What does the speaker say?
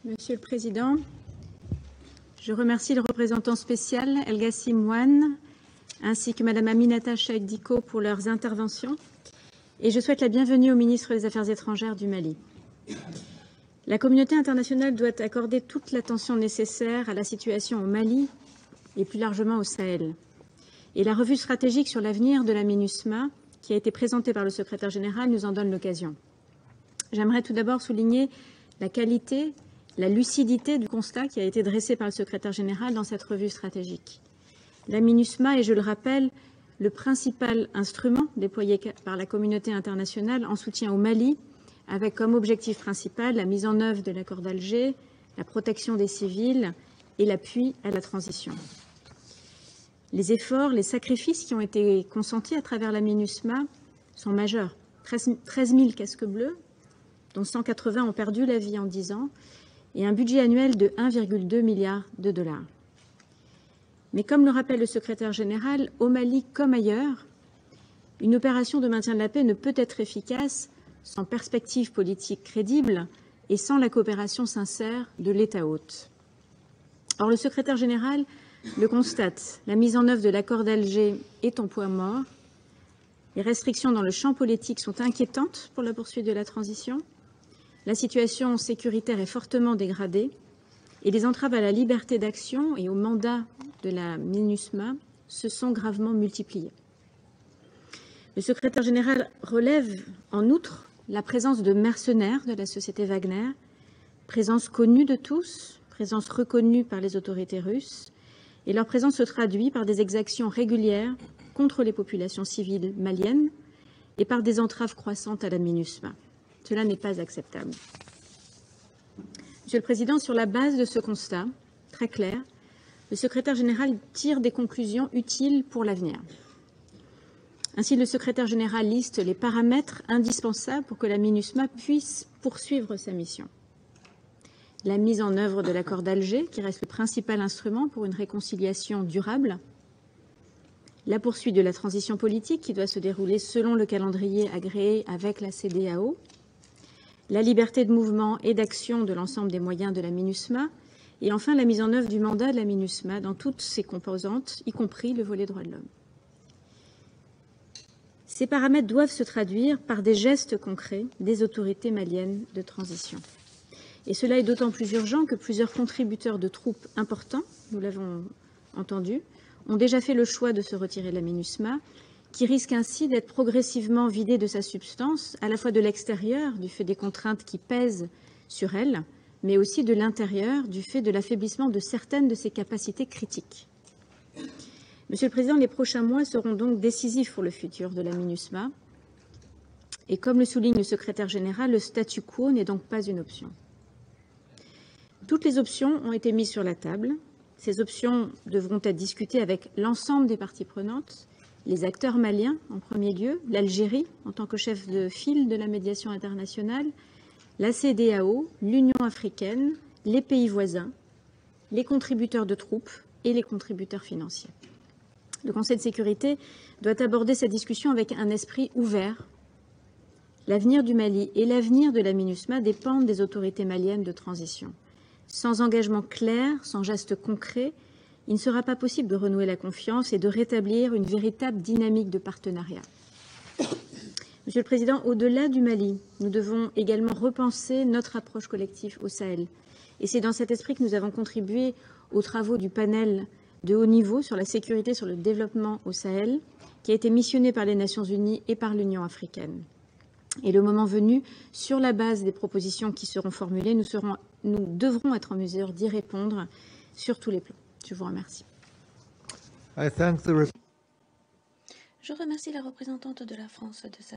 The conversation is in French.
Monsieur le Président, je remercie le représentant spécial El Gassim Ouane ainsi que Madame Aminata Cheikh Dicko pour leurs interventions et je souhaite la bienvenue au ministre des Affaires étrangères du Mali. La communauté internationale doit accorder toute l'attention nécessaire à la situation au Mali et plus largement au Sahel. Et la revue stratégique sur l'avenir de la MINUSMA, qui a été présentée par le secrétaire général, nous en donne l'occasion. J'aimerais tout d'abord souligner la qualité, la lucidité du constat qui a été dressé par le secrétaire général dans cette revue stratégique. La MINUSMA est, je le rappelle, le principal instrument déployé par la communauté internationale en soutien au Mali, avec comme objectif principal la mise en œuvre de l'accord d'Alger, la protection des civils et l'appui à la transition. Les efforts, les sacrifices qui ont été consentis à travers la MINUSMA sont majeurs. 13 000 casques bleus, dont 180 ont perdu la vie en 10 ans, et un budget annuel de 1,2 milliard de dollars. Mais comme le rappelle le secrétaire général, au Mali comme ailleurs, une opération de maintien de la paix ne peut être efficace sans perspective politique crédible et sans la coopération sincère de l'État hôte. Or, le secrétaire général le constate, la mise en œuvre de l'accord d'Alger est en point mort, les restrictions dans le champ politique sont inquiétantes pour la poursuite de la transition, la situation sécuritaire est fortement dégradée et les entraves à la liberté d'action et au mandat de la MINUSMA se sont gravement multipliées. Le secrétaire général relève en outre la présence de mercenaires de la société Wagner, présence connue de tous, présence reconnue par les autorités russes, et leur présence se traduit par des exactions régulières contre les populations civiles maliennes et par des entraves croissantes à la MINUSMA. Cela n'est pas acceptable. Monsieur le Président, sur la base de ce constat très clair, le secrétaire général tire des conclusions utiles pour l'avenir. Ainsi, le secrétaire général liste les paramètres indispensables pour que la MINUSMA puisse poursuivre sa mission. La mise en œuvre de l'accord d'Alger, qui reste le principal instrument pour une réconciliation durable, la poursuite de la transition politique, qui doit se dérouler selon le calendrier agréé avec la CEDEAO, la liberté de mouvement et d'action de l'ensemble des moyens de la MINUSMA, et enfin la mise en œuvre du mandat de la MINUSMA dans toutes ses composantes, y compris le volet droits de l'homme. Ces paramètres doivent se traduire par des gestes concrets des autorités maliennes de transition. Et cela est d'autant plus urgent que plusieurs contributeurs de troupes importants, nous l'avons entendu, ont déjà fait le choix de se retirer de la MINUSMA, qui risque ainsi d'être progressivement vidée de sa substance, à la fois de l'extérieur, du fait des contraintes qui pèsent sur elle, mais aussi de l'intérieur, du fait de l'affaiblissement de certaines de ses capacités critiques. Monsieur le Président, les prochains mois seront donc décisifs pour le futur de la MINUSMA. Et comme le souligne le secrétaire général, le statu quo n'est donc pas une option. Toutes les options ont été mises sur la table. Ces options devront être discutées avec l'ensemble des parties prenantes, les acteurs maliens en premier lieu, l'Algérie en tant que chef de file de la médiation internationale, la CEDEAO, l'Union africaine, les pays voisins, les contributeurs de troupes et les contributeurs financiers. Le Conseil de sécurité doit aborder cette discussion avec un esprit ouvert. L'avenir du Mali et l'avenir de la MINUSMA dépendent des autorités maliennes de transition. Sans engagement clair, sans gestes concrets, il ne sera pas possible de renouer la confiance et de rétablir une véritable dynamique de partenariat. Monsieur le Président, au-delà du Mali, nous devons également repenser notre approche collective au Sahel. Et c'est dans cet esprit que nous avons contribué aux travaux du panel de haut niveau sur la sécurité, sur le développement au Sahel, qui a été missionné par les Nations Unies et par l'Union africaine. Et le moment venu, sur la base des propositions qui seront formulées, nous devrons être en mesure d'y répondre sur tous les plans. Je vous remercie. Je remercie la représentante de la France de sa